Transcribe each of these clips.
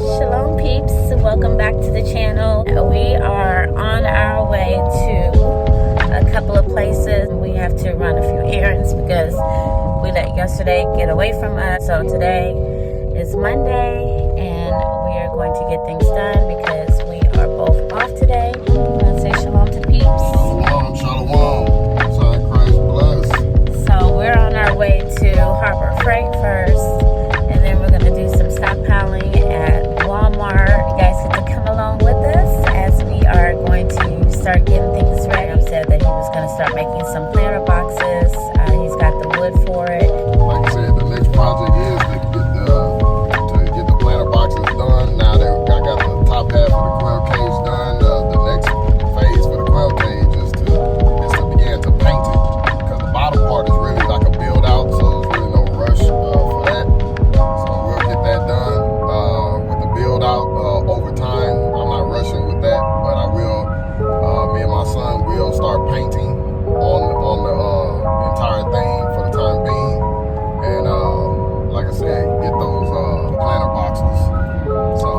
Shalom peeps, welcome back to the channel. We are on our way to a couple of places. We have to run a few errands because we let yesterday get away from us. So today is Monday and we are going to get things done because we are both off today. I want to say shalom to peeps. Shalom, shalom. Son Christ bless. So we're on our way to Harbor Freight first. And then we're going to do some stockpiling at Walmart. You guys get to come along with us as we are going to start getting things ready. He said that he was going to start making some planter boxes. He's got the wood for it. Like I said, the next project is to get the planter boxes done. Now that I got the top half of the quail cage done, the next phase for the quail cage is to begin to paint it. Because the bottom part is really like a build out, so there's really no rush for that. Over time. I'm not rushing with that, but I will. Me and my son will start painting on the entire thing for the time being, and like I said, get those planter boxes. So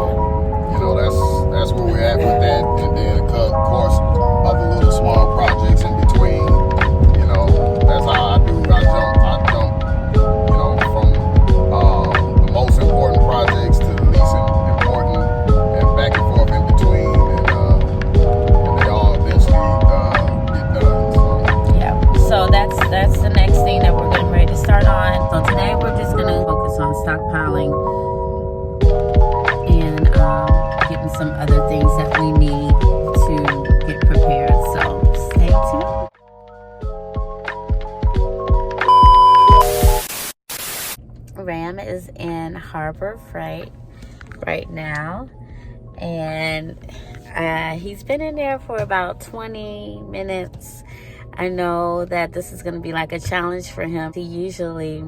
that's where we're at with that, and then of course other little small projects in between. That's how I do. I jump. From the most important projects to the least important. Back and forth in between, and they all eventually get done. So. Yeah, so that's the next thing that we're getting ready to start on. So today we're just going to focus on stockpiling and getting some other things that we need to get prepared. So stay tuned. Ram is in Harbor Freight right now. And he's been in there for about 20 minutes. I know that this is going to be like a challenge for him. He usually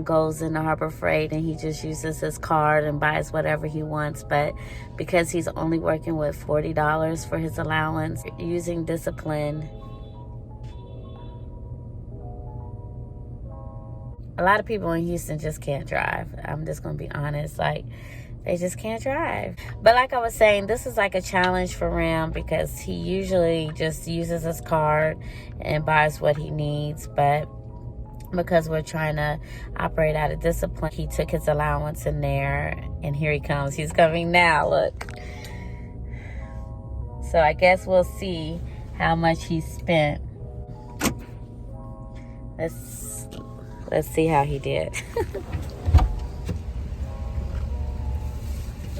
goes into Harbor Freight and he just uses his card and buys whatever he wants. But because he's only working with $40 for his allowance, using discipline, a lot of people in Houston just can't drive. I'm just going to be honest. They just can't drive. But like I was saying, this is like a challenge for Ram because he usually just uses his card and buys what he needs. But because we're trying to operate out of discipline, he took his allowance in there. And here he comes. He's coming now. Look. So I guess we'll see how much he spent. Let's see how he did.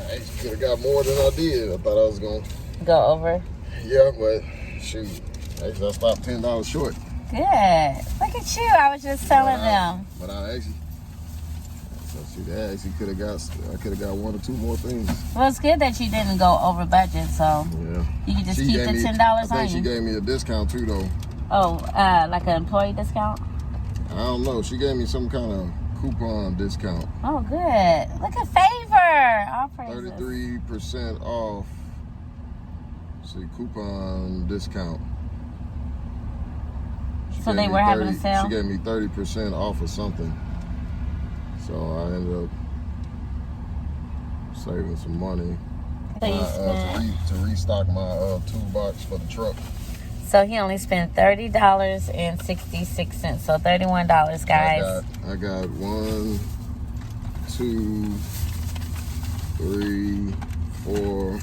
I could have got more than I did. I thought I was going to go over. Yeah, but shoot. Actually, I stopped $10 short. Good. Look at you. I was just telling them. But I actually, I could have got one or two more things. Well, it's good that you didn't go over budget, so yeah. You can just keep the $10 I on think you. She gave me a discount too, though. Oh, like an employee discount? I don't know. She gave me some kind of coupon discount. Oh, good. Look at favor. All praises. 33% off. See, coupon discount. So they were having a sale? She gave me 30% off of something. So I ended up saving some money to restock my toolbox for the truck. So he only spent $30.66. So $31, guys. I got 1, 2, 3, 4.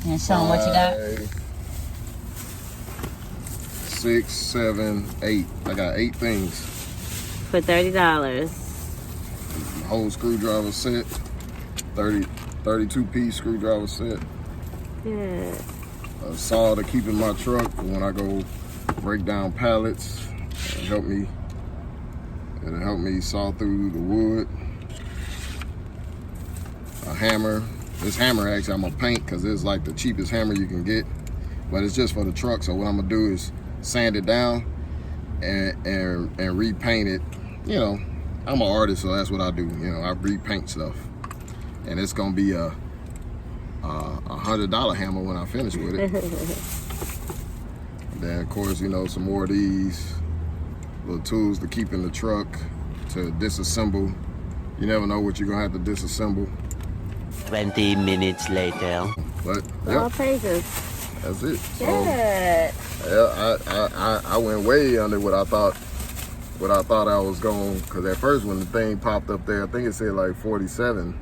And show them what you got. 6, 7, 8. I got 8 things. For $30. Whole screwdriver set. 32-piece screwdriver set. Good. A saw to keep in my truck for when I go break down pallets. It'll help me saw through the wood. A hammer. This hammer actually I'm gonna paint because it's like the cheapest hammer you can get, but it's just for the truck. So what I'm gonna do is sand it down and repaint it. I'm an artist, so that's what I do. I repaint stuff, and it's gonna be a $100 hammer when I finish with it. And then of course, some more of these little tools to keep in the truck to disassemble. You never know what you're gonna have to disassemble. 20 minutes later. But All yep, praises. that's it. So Good. yeah, I went way under what I thought I was going, because at first when the thing popped up there, I think it said like 47.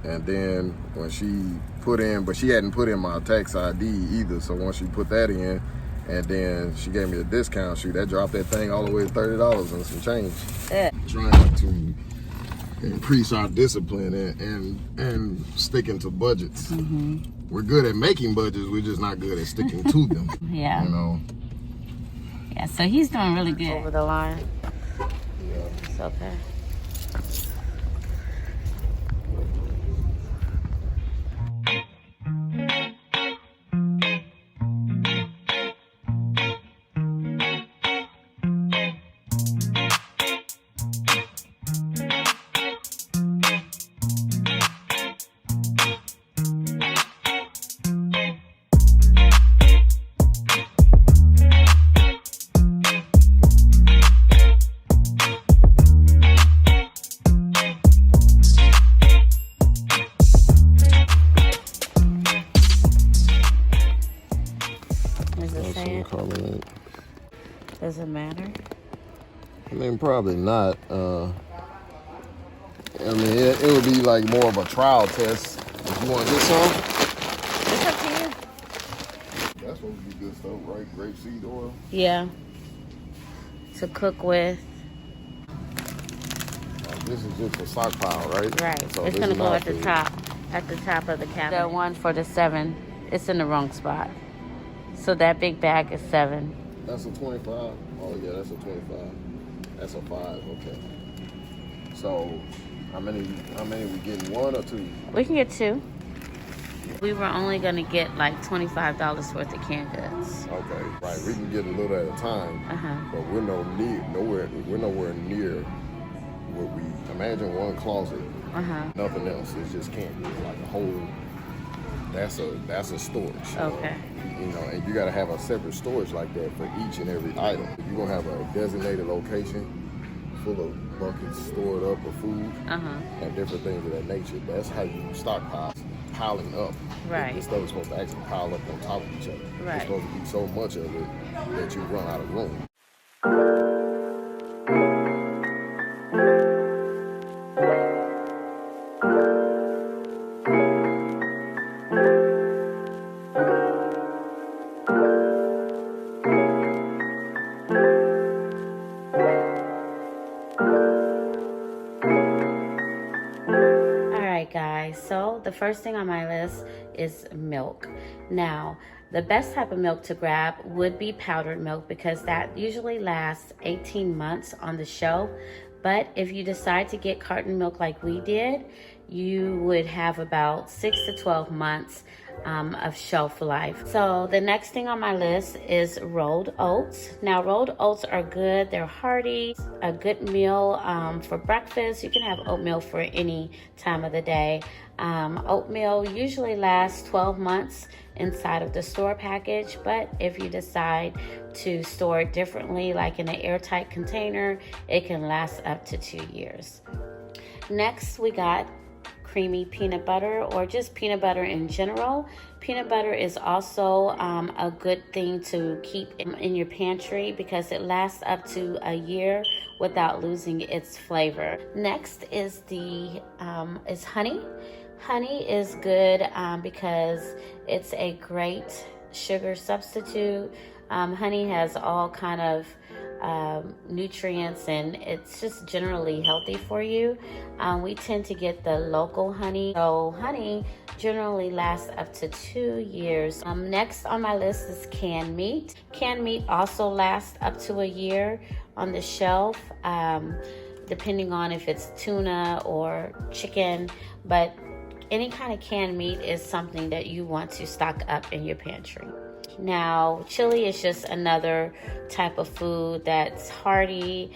And then when she put in, but she hadn't put in my tax ID either. So once she put that in, and then she gave me a discount, that dropped that thing all the way to $30 and some change. Trying to increase our discipline and sticking to budgets. We're good at making budgets, we're just not good at sticking to them. Yeah. You know? Yeah, so he's doing really good over the line. Yeah. It's okay. Does it matter? I mean, probably not. I mean, it would be like more of a trial test. If you want to get some, It's up to you. that's supposed to be good stuff, right? Grapeseed oil. Yeah. To cook with. This is just a stockpile, right? Right. So it's gonna go at the top of the cabinet. The one for the 7, it's in the wrong spot. So that big bag is 7. That's a 25. Oh yeah, that's a 25. That's a 5. Okay. So how many we getting? 1 or 2? We can get 2. We were only gonna get like $25 worth of canned goods. Okay, right. We can get a little at a time, but we're nowhere near what we imagine. One closet, nothing else. It's just canned goods, like a whole. That's a storage. Okay. You know, and you got to have a separate storage like that for each and every item. You're gonna have a designated location full of buckets stored up of food and different things of that nature. That's how you stockpile. Piling up. Right. This stuff is supposed to actually pile up on top of each other. Right. There's supposed to be so much of it that you run out of room. Guys, so the first thing on my list is milk. Now, the best type of milk to grab would be powdered milk, because that usually lasts 18 months on the shelf. But if you decide to get carton milk like we did, you would have about 6 to 12 months of shelf life. So the next thing on my list is rolled oats. Now, rolled oats are good. They're hearty, a good meal for breakfast. You can have oatmeal for any time of the day. Oatmeal usually lasts 12 months inside of the store package, but if you decide to store it differently, like in an airtight container, it can last up to 2 years. Next, we got creamy peanut butter, or just peanut butter in general. Peanut butter is also a good thing to keep in your pantry, because it lasts up to a year without losing its flavor. Next is is honey. Honey is good because it's a great sugar substitute. Honey has all kind of nutrients, and it's just generally healthy for you. We tend to get the local honey. So honey generally lasts up to 2 years. Next on my list is canned meat. Canned meat also lasts up to a year on the shelf, depending on if it's tuna or chicken, but any kind of canned meat is something that you want to stock up in your pantry. Now, chili is just another type of food that's hearty.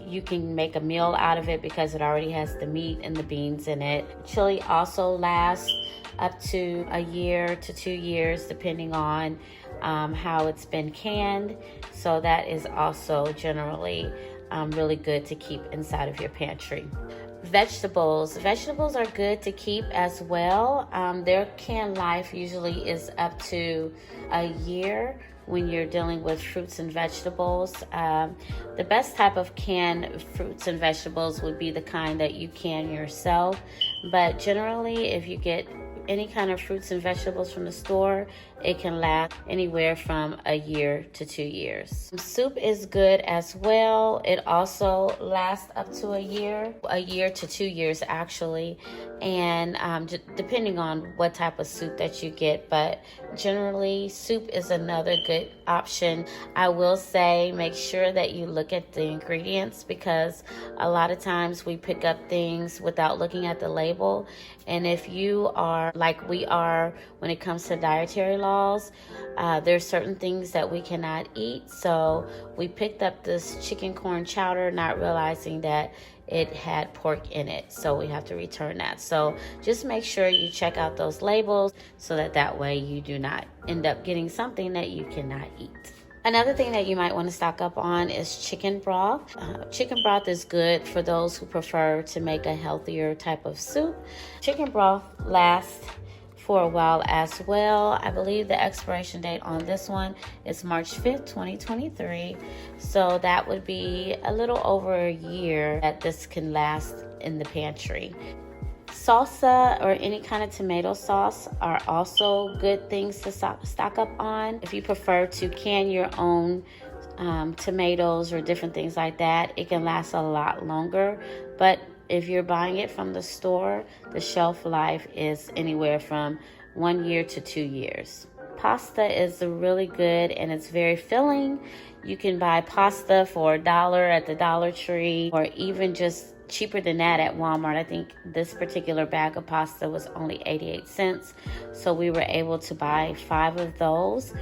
You can make a meal out of it because it already has the meat and the beans in it. Chili also lasts up to a year to 2 years, depending on how it's been canned. So that is also generally really good to keep inside of your pantry. Vegetables are good to keep as well. Their canned life usually is up to a year when you're dealing with fruits and vegetables. The best type of canned fruits and vegetables would be the kind that you can yourself, but generally if you get any kind of fruits and vegetables from the store, it can last anywhere from a year to 2 years. Soup is good as well. It also lasts up to a year to 2 years actually, and depending on what type of soup that you get, but generally soup is another good option. I will say make sure that you look at the ingredients, because a lot of times we pick up things without looking at the label, and if you are like we are when it comes to dietary laws, there's certain things that we cannot eat. So we picked up this chicken corn chowder not realizing that it had pork in it, so we have to return that. So just make sure you check out those labels so that way you do not end up getting something that you cannot eat. Another thing that you might want to stock up on is chicken broth. Chicken broth is good for those who prefer to make a healthier type of soup. Chicken broth lasts for a while as well. I believe the expiration date on this one is March 5th, 2023. So that would be a little over a year that this can last in the pantry. Salsa or any kind of tomato sauce are also good things to stock up on. If you prefer to can your own tomatoes or different things like that, it can last a lot longer. But if you're buying it from the store, the shelf life is anywhere from 1 year to 2 years. Pasta is really good and it's very filling. You can buy pasta for $1 at the Dollar Tree, or even just cheaper than that at Walmart. I think this particular bag of pasta was only 88 cents. So we were able to buy 5 of those.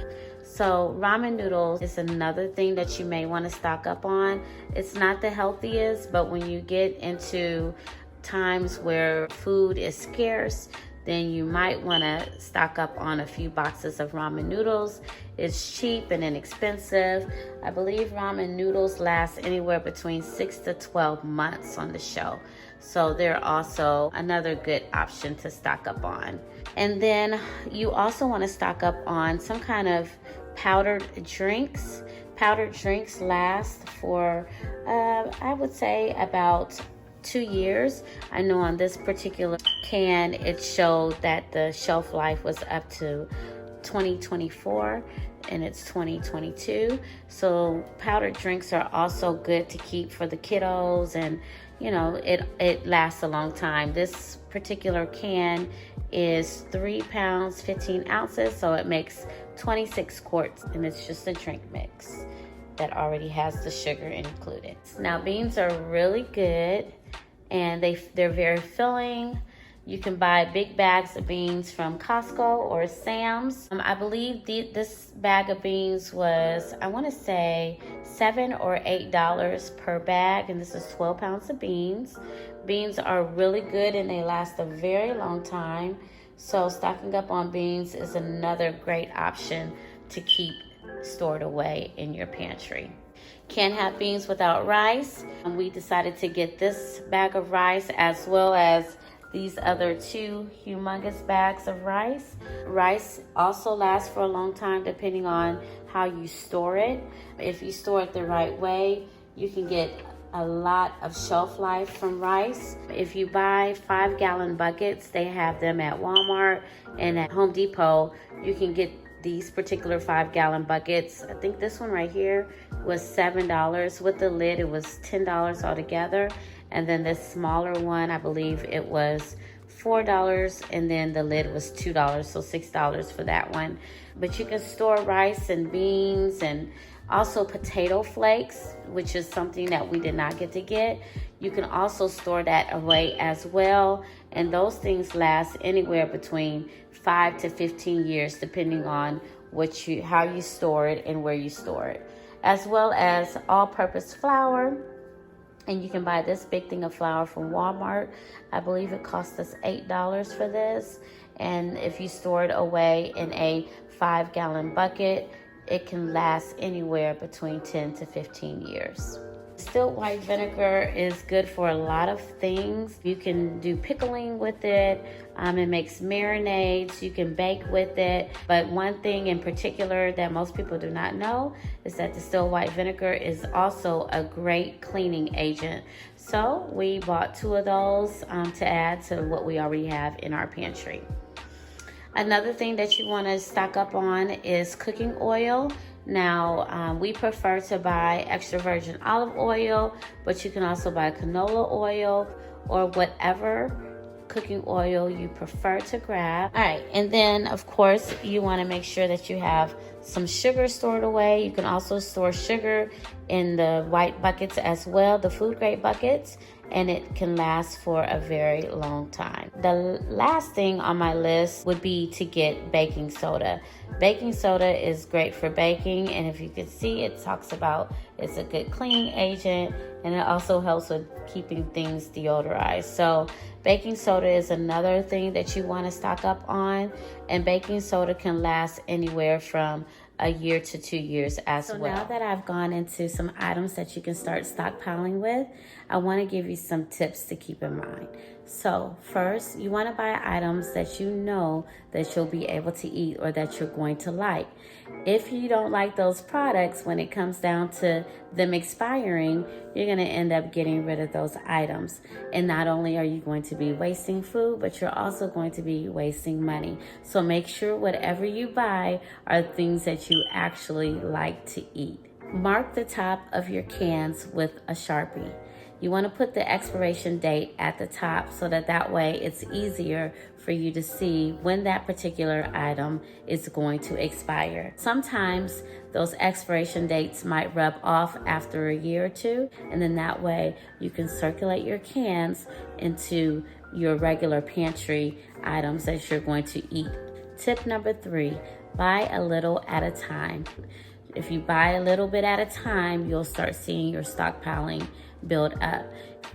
So ramen noodles is another thing that you may want to stock up on. It's not the healthiest, but when you get into times where food is scarce, then you might want to stock up on a few boxes of ramen noodles. It's cheap and inexpensive. I believe ramen noodles last anywhere between 6 to 12 months on the shelf. So they're also another good option to stock up on. And then you also want to stock up on some kind of powdered drinks. Powdered drinks last for, I would say, about 2 years. I know on this particular can, it showed that the shelf life was up to 2024 and it's 2022. So powdered drinks are also good to keep for the kiddos, and you know, it lasts a long time. This particular can is 3 pounds, 15 ounces, so it makes 26 quarts, and it's just a drink mix that already has the sugar included. Now beans are really good and they're very filling. You can buy big bags of beans from Costco or Sam's. I believe this bag of beans was, I want to say, $7 or $8 per bag, and this is 12 pounds of beans. Beans are really good and they last a very long time. So stocking up on beans is another great option to keep stored away in your pantry. Can't have beans without rice. We decided to get this bag of rice as well as these other 2 humongous bags of rice. Rice also lasts for a long time depending on how you store it. If you store it the right way, you can get a lot of shelf life from rice. If you buy 5-gallon buckets, they have them at Walmart and at Home Depot. You can get these particular 5-gallon buckets. I think this one right here was $7. With the lid, it was $10 altogether. And then this smaller one, I believe it was $4, and then the lid was $2, so $6 for that one. But you can store rice and beans and also potato flakes, which is something that we did not get to get. You can also store that away as well, and those things last anywhere between 5 to 15 years depending on how you store it and where you store it. As well as all-purpose flour, and you can buy this big thing of flour from Walmart. I believe it cost us $8 for this, and if you store it away in a 5-gallon bucket, it can last anywhere between 10 to 15 years. Distilled white vinegar is good for a lot of things. You can do pickling with it. It makes marinades. You can bake with it. But one thing in particular that most people do not know is that distilled white vinegar is also a great cleaning agent. So we bought 2 of those to add to what we already have in our pantry. Another thing that you want to stock up on is cooking oil. Now, we prefer to buy extra virgin olive oil, but you can also buy canola oil or whatever cooking oil you prefer to grab. All right, and then of course you want to make sure that you have some sugar stored away. You can also store sugar in the white buckets as well, the food grade buckets, and it can last for a very long time. The last thing on my list would be to get baking soda. Baking soda is great for baking, and if you can see, it talks about it's a good cleaning agent, and it also helps with keeping things deodorized. So baking soda is another thing that you want to stock up on, and baking soda can last anywhere from a year to 2 years as well. So now that I've gone into some items that you can start stockpiling with, I want to give you some tips to keep in mind. So first, you want to buy items that you know that you'll be able to eat or that you're going to like. If you don't like those products, when it comes down to them expiring, you're going to end up getting rid of those items. And not only are you going to be wasting food, but you're also going to be wasting money. So make sure whatever you buy are things that you actually like to eat. Mark the top of your cans with a Sharpie. You want to put the expiration date at the top so that way it's easier for you to see when that particular item is going to expire. Sometimes those expiration dates might rub off after a year or two, and then that way you can circulate your cans into your regular pantry items that you're going to eat. Tip number 3, buy a little at a time. If you buy a little bit at a time, you'll start seeing your stockpiling build up.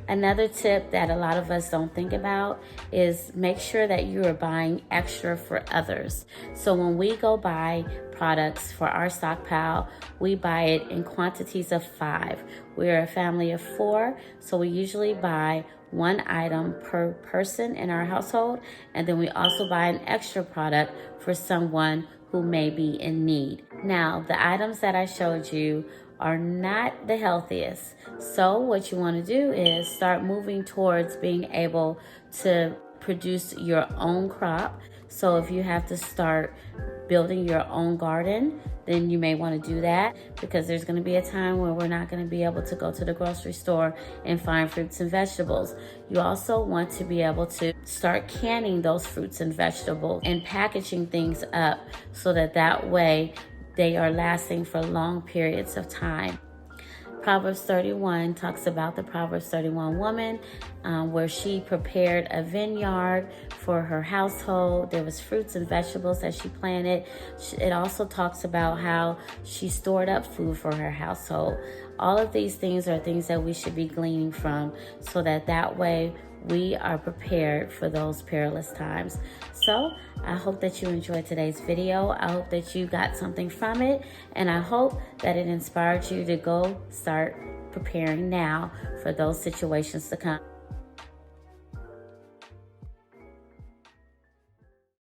Another tip that a lot of us don't think about is make sure that you are buying extra for others. So when we go buy products for our stockpile, we buy it in quantities of 5. We're a family of 4, so we usually buy 1 item per person in our household, and then we also buy an extra product for someone who may be in need. Now, the items that I showed you are not the healthiest. So what you want to do is start moving towards being able to produce your own crop. So if you have to start building your own garden, then you may want to do that, because there's going to be a time where we're not going to be able to go to the grocery store and find fruits and vegetables. You also want to be able to start canning those fruits and vegetables and packaging things up so that way they are lasting for long periods of time. Proverbs 31 talks about the Proverbs 31 woman, where she prepared a vineyard for her household. There was fruits and vegetables that she planted. It also talks about how she stored up food for her household. All of these things are things that we should be gleaning from, so that way we are prepared for those perilous times. So I hope that you enjoyed today's video. I hope that you got something from it, and I hope that it inspired you to go start preparing now for those situations to come.